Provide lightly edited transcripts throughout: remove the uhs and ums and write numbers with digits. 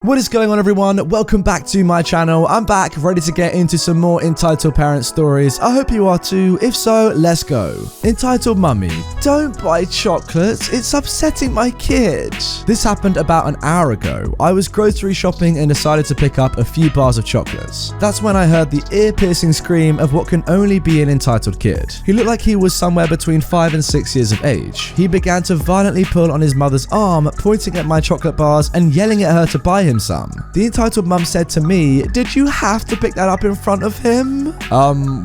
What is going on, everyone? Welcome back to my channel. I'm back, ready to get into some more Entitled Parents stories. I hope you are too. If so, let's go. Entitled Mummy, don't buy chocolates. It's upsetting my kid. This happened about an hour ago. I was grocery shopping and decided to pick up a few bars of chocolates. That's when I heard the ear-piercing scream of what can only be an entitled kid. He looked like he was somewhere between 5 and 6 years of age. He began to violently pull on his mother's arm, pointing at my chocolate bars and yelling at her to buy him some. The entitled mum said to me, "Did you have to pick that up in front of him?"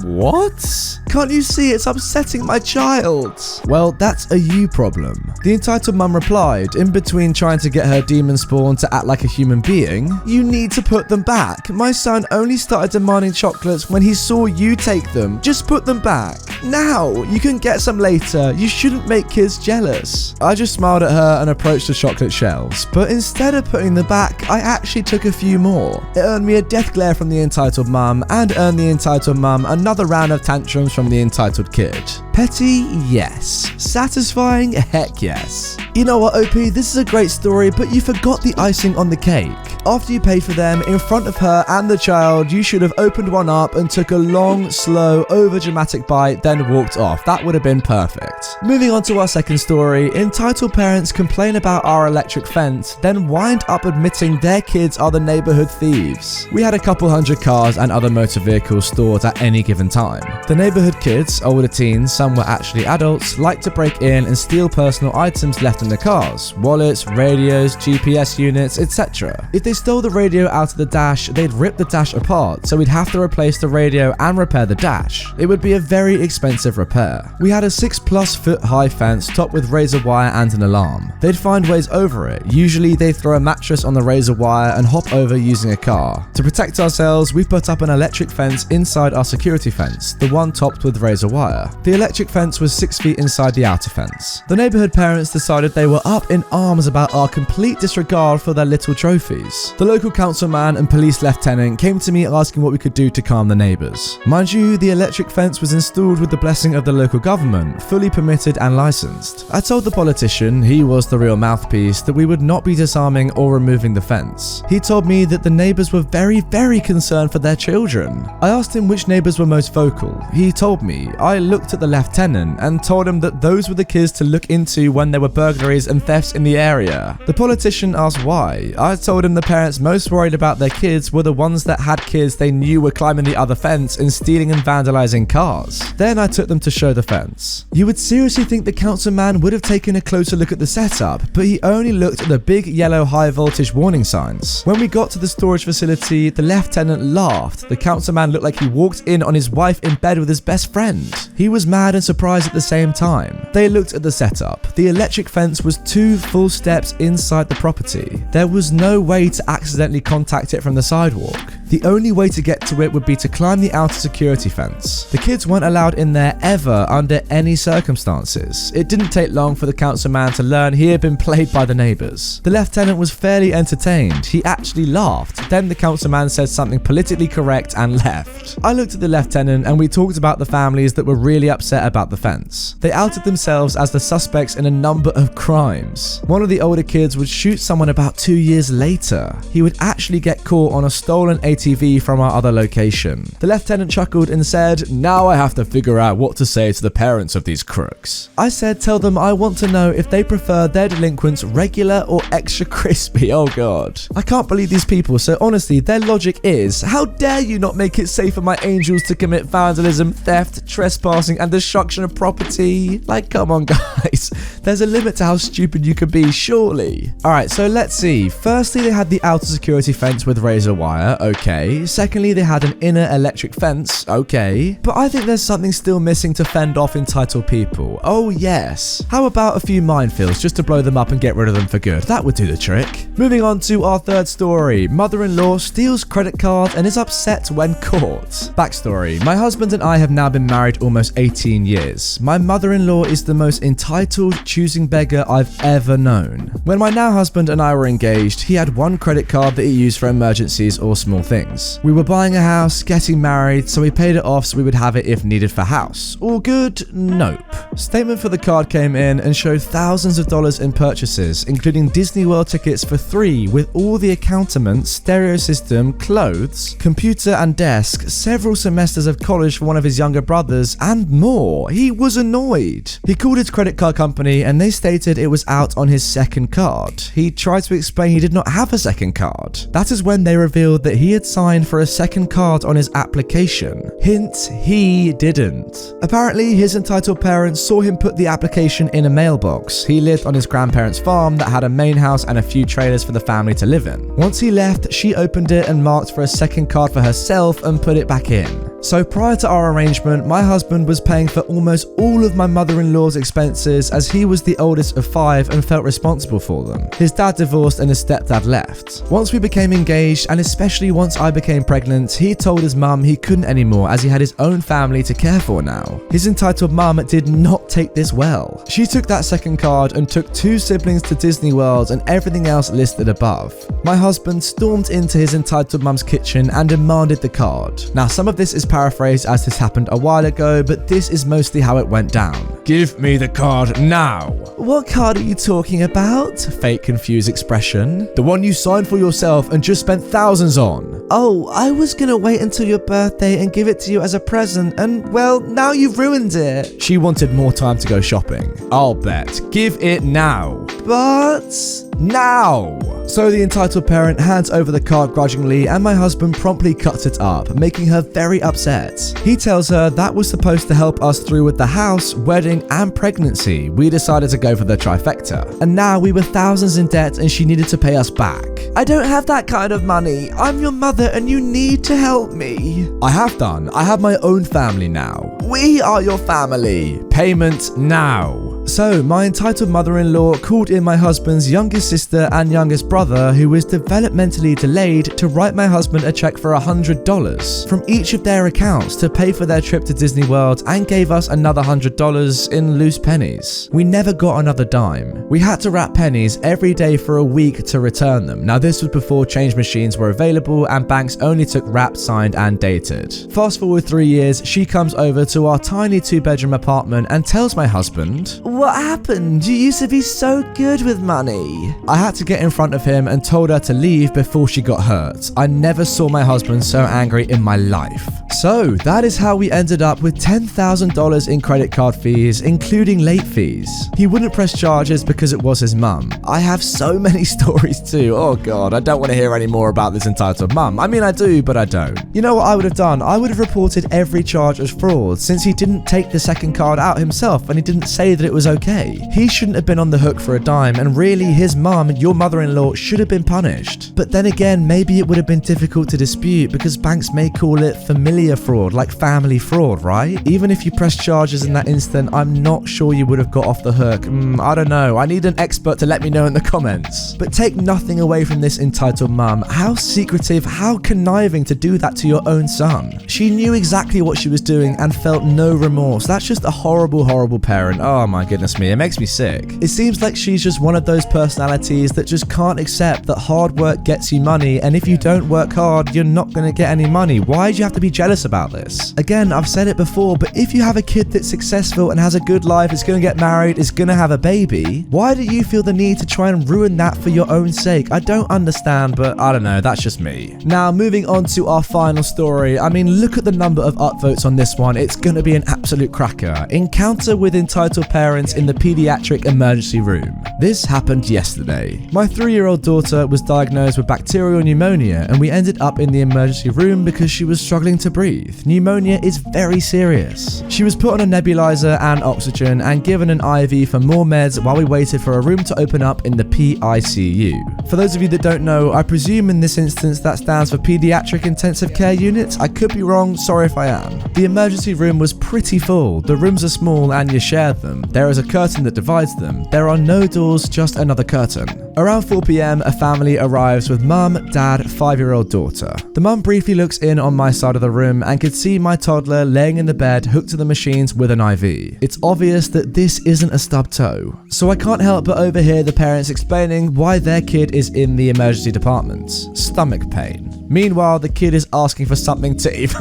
What? Can't you see it's upsetting my child? Well, that's a you problem. The entitled mum replied, in between trying to get her demon spawn to act like a human being, "You need to put them back. My son only started demanding chocolates when he saw you take them. Just put them back. Now, you can get some later. You shouldn't make kids jealous." I just smiled at her and approached the chocolate shelves, but instead of putting them back, I actually took a few more. It earned me a death glare from the entitled mum and earned the entitled mum another round of tantrums from the entitled kid. Petty? Yes. Satisfying? Heck yes. You know what, OP? This is a great story, but you forgot the icing on the cake. After you paid for them in front of her and the child, you should have opened one up and took a long, slow, over-dramatic bite, then walked off. That would have been perfect. Moving on to our second story, entitled parents complain about our electric fence, then wind up admitting their kids are the neighborhood thieves. We had a couple hundred cars and other motor vehicles stored at any given time. The neighborhood kids, older teens, some were actually adults, like to break in and steal personal items left in the cars, wallets, radios, GPS units, etc. If they stole the radio out of the dash, they'd rip the dash apart, so we'd have to replace the radio and repair the dash. It would be a very expensive repair. We had a 6+ foot high fence topped with razor wire and an alarm. They'd find ways over it. Usually they'd throw a mattress on the razor wire and hop over using a car. To protect ourselves, we put up an electric fence inside our security fence, the one topped with razor wire. The electric fence was 6 feet inside the outer fence. The neighborhood parents decided they were up in arms about our complete disregard for their little trophies. The local councilman and police lieutenant came to me asking what we could do to calm the neighbors. Mind you, the electric fence was installed with the blessing of the local government, fully permitted and licensed. I told the politician, he was the real mouthpiece, that we would not be disarming or removing the fence. He told me that the neighbors were very concerned for their children. I asked him which neighbors were most vocal. He told me. I looked at the lieutenant and told him that those were the kids to look into when there were burglaries and thefts in the area. The politician asked why. I told him the parents most worried about their kids were the ones that had kids they knew were climbing the other fence and stealing and vandalizing cars. Then I took them to show the fence. You would seriously think the councilman would have taken a closer look at the setup, but he only looked at the big yellow high voltage warning signs. When we got to the storage facility, the lieutenant laughed. The councilman looked like he walked in on his wife in bed with his best friend. He was mad and surprised at the same time. They looked at the setup. The electric fence was 2 full steps inside the property. There was no way to accidentally contact it from the sidewalk. The only way to get to it would be to climb the outer security fence. The kids weren't allowed in there ever under any circumstances. It didn't take long for the councilman to learn he had been played by the neighbors. The lieutenant was fairly entertained. He actually laughed. Then the councilman said something politically correct and left. I looked at the lieutenant and we talked about the families that were really upset about the fence. They outed themselves as the suspects in a number of crimes. One of the older kids would shoot someone about 2 years later. He would actually get caught on a stolen ATV from our other location. The lieutenant chuckled and said, "Now I have to figure out what to say to the parents of these crooks." I said, "Tell them I want to know if they prefer their delinquents regular or extra crispy." Oh god. I can't believe these people, so honestly, their logic is, how dare you not make it safe for my angels to commit vandalism, theft, trespassing, and destruction of property? Like, come on guys. There's a limit to how stupid you can be, surely. Alright, so let's see. Firstly, they had the outer security fence with razor wire, okay. Secondly, they had an inner electric fence, okay. But I think there's something still missing to fend off entitled people. Oh yes. How about a few minefields just to blow them up and get rid of them for good? That would do the trick. Moving on to our third story. Mother-in-law steals credit card and is upset when caught. Backstory. My husband and I have now been married almost 18 years. My mother-in-law is the most entitled, choosing beggar I've ever known. When my now husband and I were engaged, he had one credit card that he used for emergencies or small things. things. We were buying a house, getting married, so we paid it off so we would have it if needed for house. All good? Nope. Statement for the card came in and showed thousands of dollars in purchases, including Disney World tickets for 3 with all the accoutrements, stereo system, clothes, computer and desk, several semesters of college for one of his younger brothers, and more. He was annoyed. He called his credit card company and they stated it was out on his second card. He tried to explain he did not have a second card. That is when they revealed that he had signed for a second card on his application. Hint, he didn't. Apparently, his entitled parents saw him put the application in a mailbox. He lived on his grandparents' farm that had a main house and a few trailers for the family to live in. Once he left, she opened it and marked for a second card for herself and put it back in. So prior to our arrangement, my husband was paying for almost all of my mother-in-law's expenses as he was the oldest of 5 and felt responsible for them. His dad divorced and his stepdad left. Once we became engaged, and especially once I became pregnant, he told his mum he couldn't anymore as he had his own family to care for now. His entitled mum did not take this well. She took that second card and took 2 siblings to Disney World and everything else listed above. My husband stormed into his entitled mum's kitchen and demanded the card. Now, some of this is paraphrased as this happened a while ago, but this is mostly how it went down. Give me the card now. What card are you talking about? Fake confused expression. The one you signed for yourself and just spent thousands on. Oh, I was gonna wait until your birthday and give it to you as a present, and well, now you've ruined it. She wanted more time to go shopping. I'll bet. Give it now. But now. So the entitled parent hands over the card grudgingly and my husband promptly cuts it up, making her very upset. He tells her that was supposed to help us through with the house, wedding and pregnancy. We decided to go for the trifecta. And now we were thousands in debt and she needed to pay us back. I don't have that kind of money. I'm your mother and you need to help me. I have done. I have my own family now. We are your family. Payment now. So, my entitled mother-in-law called in my husband's youngest sister and youngest brother, who was developmentally delayed, to write my husband a check for $100 from each of their accounts to pay for their trip to Disney World, and gave us another $100 in loose pennies. We never got another dime. We had to wrap pennies every day for a week to return them. Now, this was before change machines were available and banks only took wrapped, signed and dated. Fast forward 3 years, she comes over to our tiny 2-bedroom apartment and tells my husband, "What happened? You used to be so good with money." I had to get in front of him and told her to leave before she got hurt. I never saw my husband so angry in my life. So that is how we ended up with $10,000 in credit card fees, including late fees. He wouldn't press charges because it was his mum. I have so many stories too. Oh god, I don't want to hear any more about this entitled mum. I mean, I do, but I don't. You know what I would have done? I would have reported every charge as fraud, since he didn't take the second card out himself and he didn't say that it was okay. He shouldn't have been on the hook for a dime, and really his mum, your mother-in-law, should have been punished. But then again, maybe it would have been difficult to dispute because banks may call it familiar fraud, like family fraud, right? Even if you press charges in that instant, I'm not sure you would have got off the hook. I don't know. I need an expert to let me know in the comments. But take nothing away from this entitled mum. How secretive, how conniving to do that to your own son. She knew exactly what she was doing and felt no remorse. That's just a horrible, horrible parent. Oh my goodness me, it makes me sick. It seems like she's just one of those personalities that just can't accept that hard work gets you money, and if you don't work hard, you're not going to get any money. Why do you have to be jealous about this? Again, I've said it before, but if you have a kid that's successful and has a good life, is going to get married, is going to have a baby, why do you feel the need to try and ruin that for your own sake? I don't understand, but I don't know, that's just me. Now, moving on to our final story. I mean, look at the number of upvotes on this one. It's going to be an absolute cracker. Encounter with entitled parents in the pediatric emergency room. This happened yesterday. My 3-year-old daughter was diagnosed with bacterial pneumonia and we ended up in the emergency room because she was struggling to breathe. Pneumonia is very serious. She was put on a nebulizer and oxygen and given an IV for more meds while we waited for a room to open up in the PICU. For those of you that don't know, I presume in this instance that stands for Pediatric Intensive Care Unit. I could be wrong, sorry if I am. The emergency room was pretty full. The rooms are small and you shared them. There are is a curtain that divides them. There are no doors, just another curtain. Around 4 p.m, a family arrives with mum, dad, 5-year-old daughter. The mum briefly looks in on my side of the room and could see my toddler laying in the bed hooked to the machines with an IV. It's obvious that this isn't a stub toe, so I can't help but overhear the parents explaining why their kid is in the emergency department. Stomach pain. Meanwhile, the kid is asking for something to eat.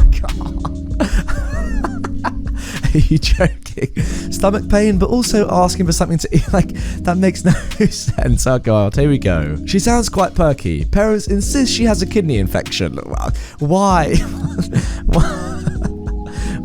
Are you joking? Stomach pain, but also asking for something to eat. Like, that makes no sense. Oh god, here we go. She sounds quite perky. Parents insist she has a kidney infection. Why?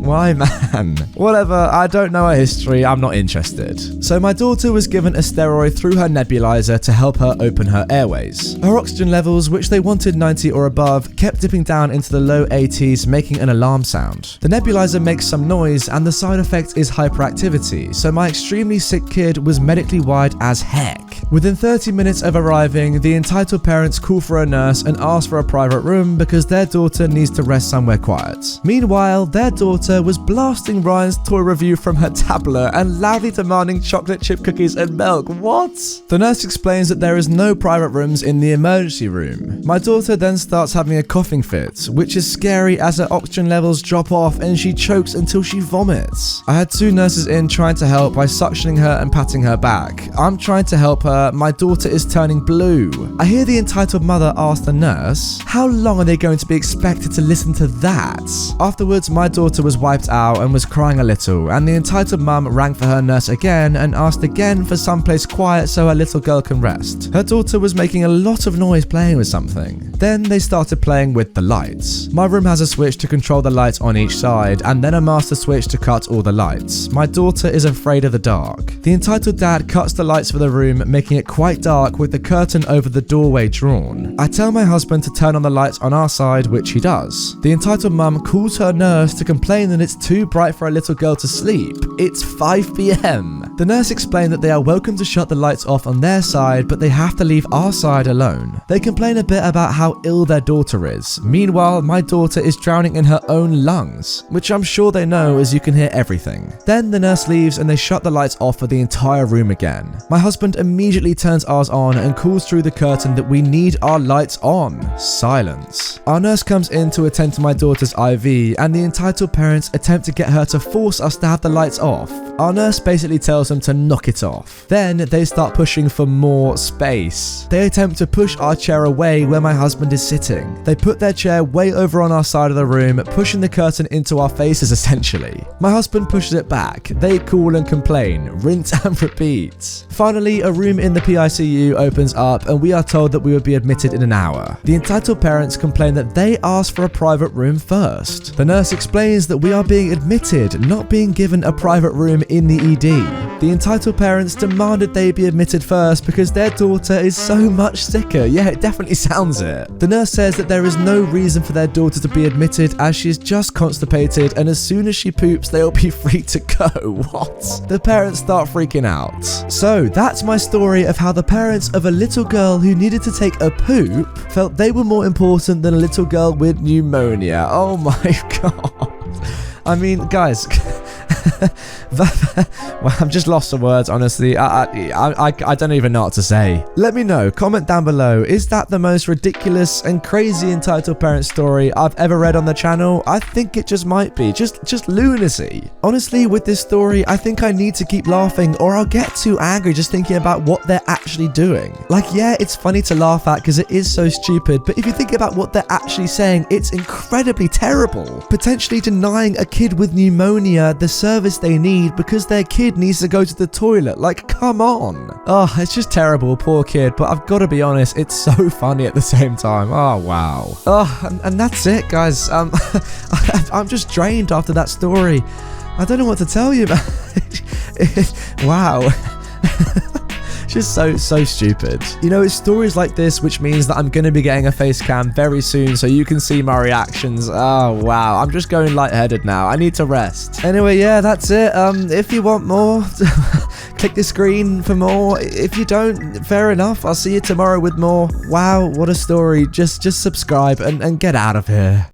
Why, man? Whatever, I don't know her history, I'm not interested. So my daughter was given a steroid through her nebulizer to help her open her airways. Her oxygen levels, which they wanted 90 or above, kept dipping down into the low 80s, making an alarm sound. The nebulizer makes some noise, and the side effect is hyperactivity, so my extremely sick kid was medically wired as heck. Within 30 minutes of arriving, the entitled parents call for a nurse and ask for a private room because their daughter needs to rest somewhere quiet. Meanwhile, their daughter was blasting Ryan's toy review from her tablet and loudly demanding chocolate chip cookies and milk. What? The nurse explains that there is no private rooms in the emergency room. My daughter then starts having a coughing fit, which is scary as her oxygen levels drop off and she chokes until she vomits. I had 2 nurses in trying to help by suctioning her and patting her back. I'm trying to help her, my daughter is turning blue. I hear the entitled mother ask the nurse, how long are they going to be expected to listen to that? Afterwards, my daughter was wiped out and was crying a little, and the entitled mum rang for her nurse again and asked again for someplace quiet so her little girl can rest. Her daughter was making a lot of noise playing with something. Then they started playing with the lights. My room has a switch to control the lights on each side, and then a master switch to cut all the lights. My daughter is afraid of the dark. The entitled dad cuts the lights for the room, making it quite dark with the curtain over the doorway drawn. I tell my husband to turn on the lights on our side, which he does. The entitled mum calls her nurse to complain that it's too bright for a little girl to sleep. It's 5 p.m. The nurse explained that they are welcome to shut the lights off on their side, but they have to leave our side alone. They complain a bit about how ill their daughter is. Meanwhile, my daughter is drowning in her own lungs, which I'm sure they know as you can hear everything. Then the nurse leaves and they shut the lights off for the entire room again. My husband immediately turns ours on and calls through the curtain that we need our lights on. Silence. Our nurse comes in to attend to my daughter's IV, and the entitled parents attempt to get her to force us to have the lights off. Our nurse basically tells them to knock it off. Then they start pushing for more space. They attempt to push our chair away where my husband is sitting. They put their chair way over on our side of the room, pushing the curtain into our faces essentially. My husband pushes it back. They call and complain, rinse and repeat. Finally, a room in the PICU opens up and we are told that we would be admitted in an hour. The entitled parents complain that they asked for a private room first. The nurse explains that we are being admitted, not being given a private room in the ED. The entitled parents demanded they be admitted first because their daughter is so much sicker. Yeah, it definitely sounds it. The nurse says that there is no reason for their daughter to be admitted as she is just constipated, and as soon as she poops, they'll be free to go. What? The parents start freaking out. So that's my story of how the parents of a little girl who needed to take a poop felt they were more important than a little girl with pneumonia. Oh my god. I mean, guys, well, I've just lost for words, honestly. I don't even know what to say. Let me know, comment down below, is that the most ridiculous and crazy entitled parent story I've ever read on the channel? I think it just might be, just lunacy. Honestly, with this story, I think I need to keep laughing or I'll get too angry just thinking about what they're actually doing. Like, yeah, it's funny to laugh at because it is so stupid, but if you think about what they're actually saying, it's incredibly terrible. Potentially denying a kid with pneumonia the service they need because their kid needs to go to the toilet. Like, come on. Oh, it's just terrible, poor kid, but I've got to be honest, it's so funny at the same time. Oh, wow. Oh, and that's it, guys. I'm just drained after that story. I don't know what to tell you about. Wow. Just so stupid. You know, it's stories like this which means that I'm going to be getting a face cam very soon so you can see my reactions. Oh, wow. I'm just going lightheaded now. I need to rest. Anyway, yeah, that's it. If you want more, click the screen for more. If you don't, fair enough. I'll see you tomorrow with more. Wow, what a story. Just subscribe and get out of here.